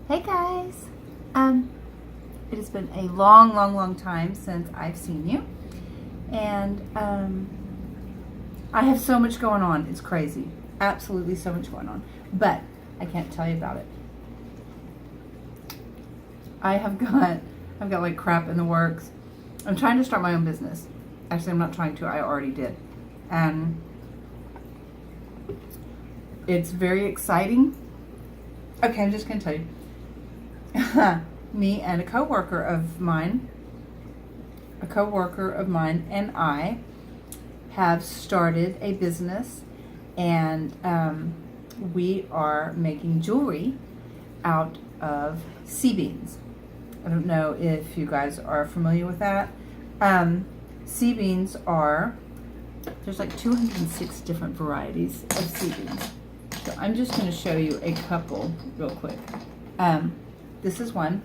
Hey guys! It has been a long time since I've seen you, and I have so much going on. It's crazy, absolutely so much going on, but I can't tell you about it. I've got like crap in the works. I'm trying to start my own business. Actually, I'm not trying to. I already did, and it's very exciting. Okay, I'm just gonna tell you. Me and a coworker of mine and I have started a business, and we are making jewelry out of sea beans. I don't know if you guys are familiar with that. Sea beans there's like 206 different varieties of sea beans. So I'm just going to show you a couple real quick. This is one.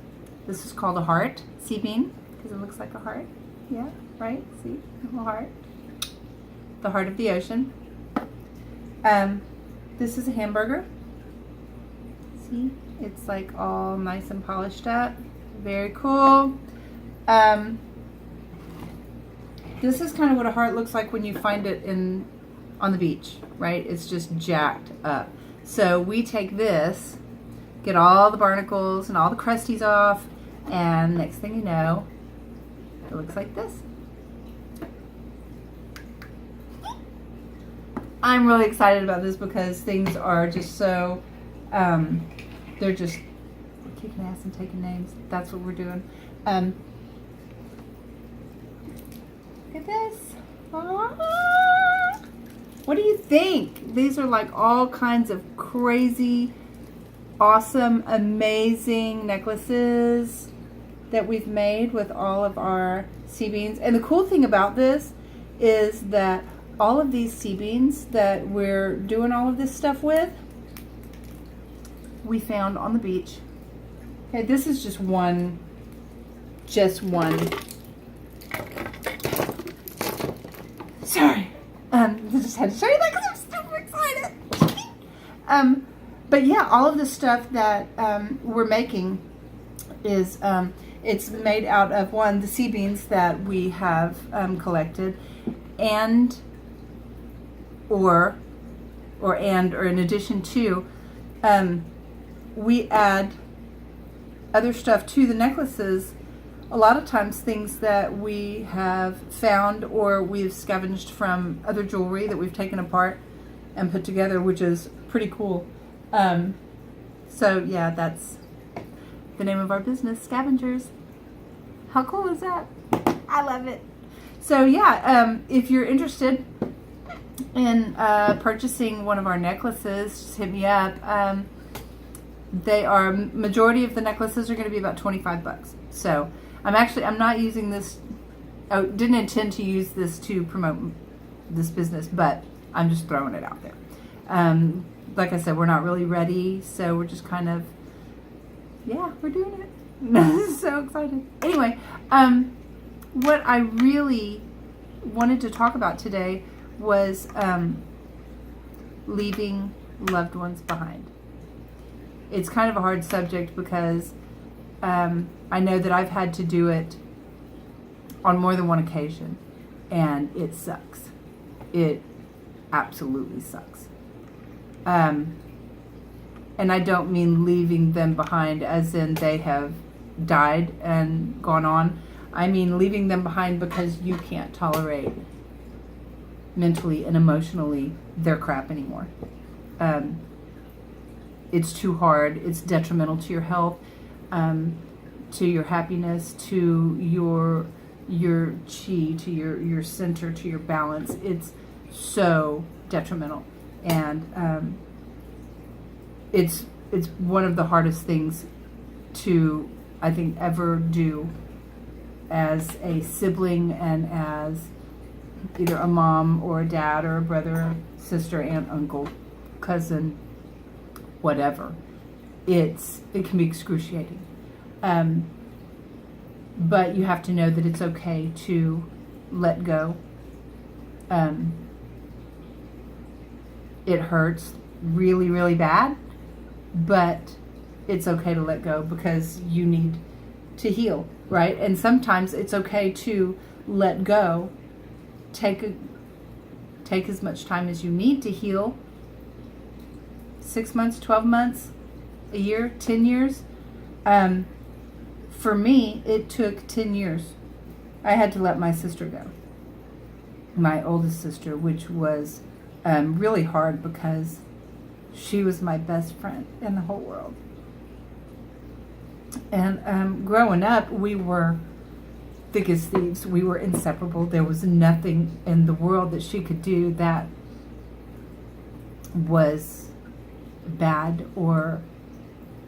This is called a heart sea bean because it looks like a heart. Yeah, right? See? A little heart. The heart of the ocean. This is a hamburger. See? It's like all nice and polished up. Very cool. This is kind of what a heart looks like when you find it on the beach, right? It's just jacked up. So we take this, get all the barnacles and all the crusties off, and next thing you know, it looks like this. I'm really excited about this because things are just so, they're just kicking ass and taking names. That's what we're doing. Look at this. What do you think? These are like all kinds of crazy, awesome, amazing necklaces that we've made with all of our sea beans. And the cool thing about this is that all of these sea beans that we're doing all of this stuff with, we found on the beach. Okay, this is just one. Sorry. I just had to show you that because I'm super excited. But yeah, all of the stuff that we're making is it's made out of the sea beans that we have collected, or in addition to, we add other stuff to the necklaces. A lot of times things that we have found or we've scavenged from other jewelry that we've taken apart and put together, which is pretty cool. So yeah, that's the name of our business, Scavengers. How cool is that? I love it. So yeah, if you're interested in purchasing one of our necklaces, just hit me up. Majority of the necklaces are going to be about $25. So I'm not using this. I didn't intend to use this to promote this business, but I'm just throwing it out there. Like I said, we're not really ready, so we're just kind of, yeah, we're doing it. So excited. Anyway, what I really wanted to talk about today was leaving loved ones behind. It's kind of a hard subject because I know that I've had to do it on more than one occasion, and it sucks. It absolutely sucks. And I don't mean leaving them behind as in they have died and gone on. I mean leaving them behind because you can't tolerate mentally and emotionally their crap anymore. It's too hard. It's detrimental to your health, to your happiness, to your chi, to your center, to your balance. It's so detrimental, and it's one of the hardest things to, I think, ever do as a sibling and as either a mom or a dad or a brother, sister, aunt, uncle, cousin, whatever. It can be excruciating. But you have to know that it's okay to let go. It hurts really, really bad, but it's okay to let go because you need to heal, right? And sometimes it's okay to let go, take as much time as you need to heal. 6 months, 12 months, a year, 10 years. For me, it took 10 years. I had to let my sister go, my oldest sister, which was really hard because she was my best friend in the whole world. And growing up, we were thick as thieves. We were inseparable. There was nothing in the world that she could do that was bad or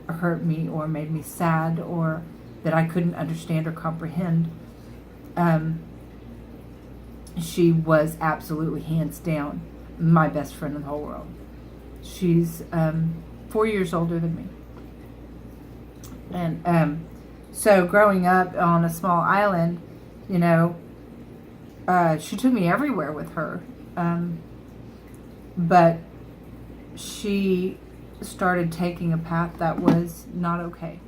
hurt me or made me sad or that I couldn't understand or comprehend. She was absolutely, hands down, my best friend in the whole world. She's 4 years older than me. And so growing up on a small island, you know, she took me everywhere with her. But she started taking a path that was not okay.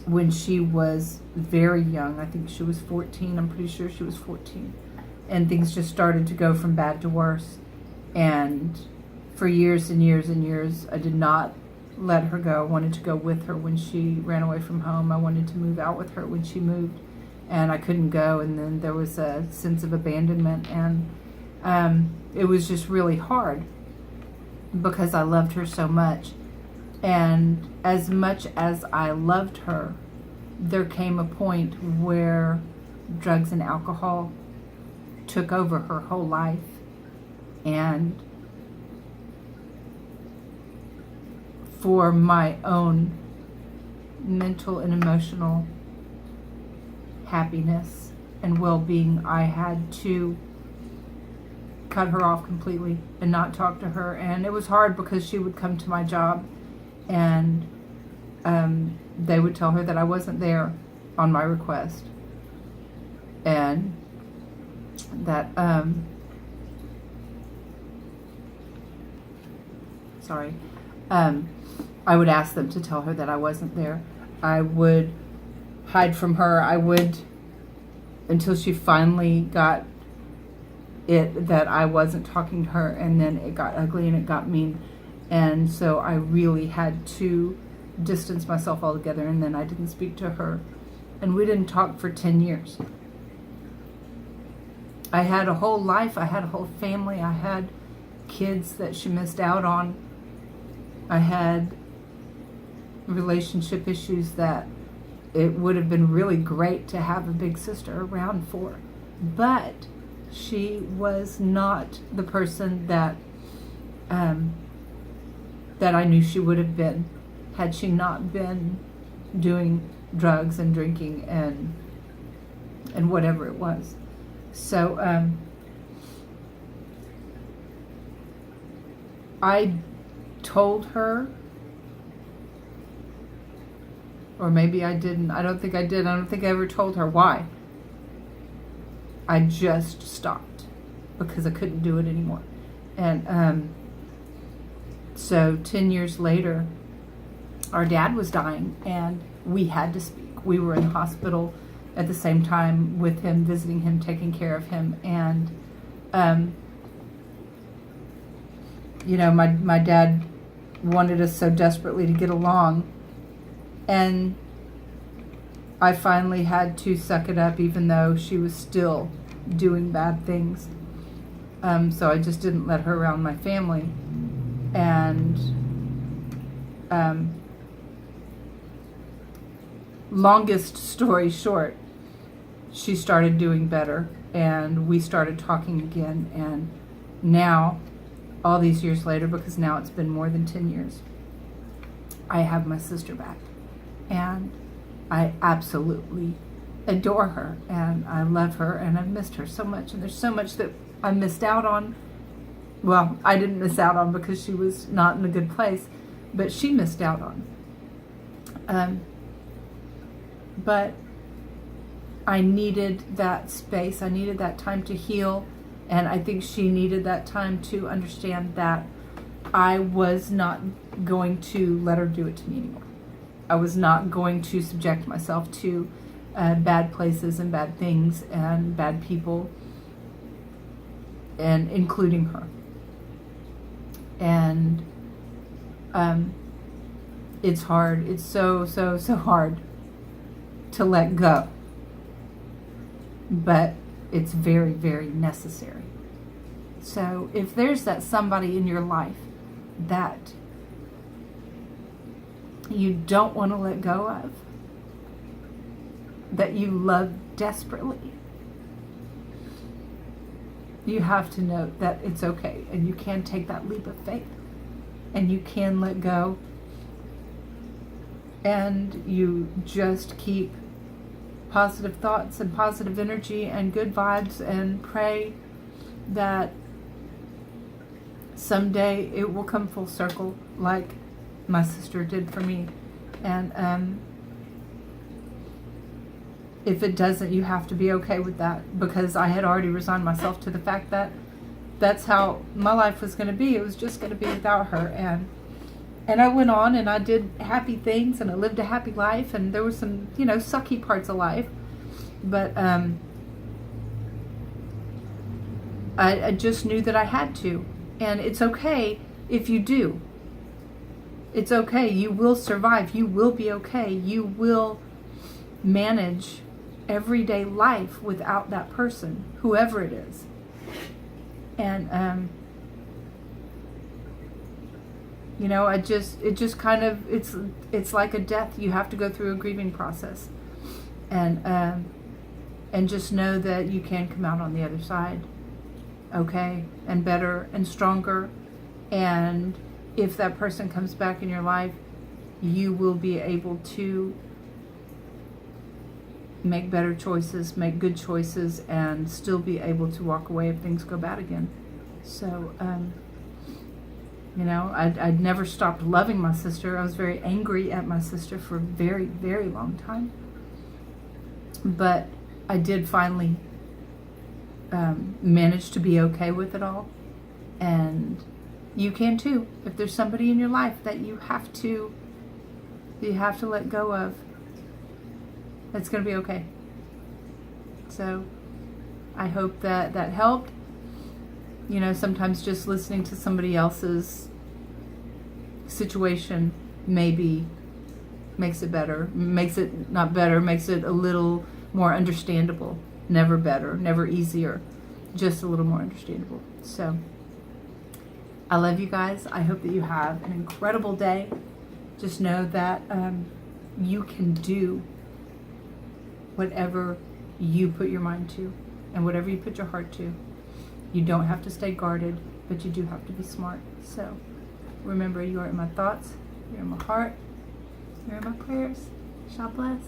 When she was very young, I think she was 14, I'm pretty sure she was 14. And things just started to go from bad to worse. And for years and years and years, I did not let her go. I wanted to go with her when she ran away from home. I wanted to move out with her when she moved. And I couldn't go. And then there was a sense of abandonment. And it was just really hard because I loved her so much. And as much as I loved her, there came a point where drugs and alcohol took over her whole life. And for my own mental and emotional happiness and well-being, I had to cut her off completely and not talk to her. And it was hard because she would come to my job and they would tell her that I wasn't there on my request, and that I would ask them to tell her that I wasn't there. I would hide from her. I would, until she finally got it that I wasn't talking to her, and then it got ugly and it got mean. And so I really had to distance myself altogether, and then I didn't speak to her. And we didn't talk for 10 years. I had a whole life. I had a whole family. I had kids that she missed out on. I had relationship issues that it would have been really great to have a big sister around for. But she was not the person that that I knew she would have been had she not been doing drugs and drinking and whatever it was. So I told her, or maybe I didn't. I don't think I did. I don't think I ever told her why. I just stopped because I couldn't do it anymore. And so 10 years later, our dad was dying and we had to speak. We were in the hospital at the same time with him, visiting him, taking care of him. And, you know, my dad wanted us so desperately to get along. And I finally had to suck it up, even though she was still doing bad things. So I just didn't let her around my family. And longest story short, she started doing better, and we started talking again. And now, all these years later, because now it's been more than 10 years, I have my sister back. And I absolutely adore her, and I love her, and I've missed her so much. And there's so much that I missed out on. Well, I didn't miss out on because she was not in a good place, but she missed out on. But I needed that space. I needed that time to heal, and I think she needed that time to understand that I was not not going to let her do it to me anymore. I was not going to subject myself to bad places and bad things and bad people, and including her. And it's hard. It's so hard to let go. But it's very, very necessary. So if there's that somebody in your life that you don't want to let go of, that you love desperately, you have to know that it's okay, and you can take that leap of faith, and you can let go, and you just keep positive thoughts and positive energy and good vibes, and pray that someday it will come full circle like my sister did for me. And if it doesn't, you have to be okay with that, because I had already resigned myself to the fact that that's how my life was going to be. It was just going to be without her. And I went on and I did happy things and I lived a happy life, and there were some, sucky parts of life. But I just knew that I had to. And it's okay if you do. It's okay. You will survive. You will be okay. You will manage everyday life without that person, whoever it is. And it just kind of, it's like a death. You have to go through a grieving process, and just know that you can come out on the other side okay, and better and stronger. And if that person comes back in your life, you will be able to make better choices, make good choices, and still be able to walk away if things go bad again. So, I'd never stopped loving my sister. I was very angry at my sister for a very, very long time. But I did finally manage to be okay with it all. And you can too. If there's somebody in your life that you have to let go of, it's going to be okay. So I hope that helped. Sometimes just listening to somebody else's situation maybe makes it better. Makes it not better, makes it a little more understandable. Never better, never easier, just a little more understandable. So I love you guys. I hope that you have an incredible day. Just know that you can do whatever you put your mind to and whatever you put your heart to. You don't have to stay guarded, but you do have to be smart. So remember, you are in my thoughts, you're in my heart, you're in my prayers. God bless.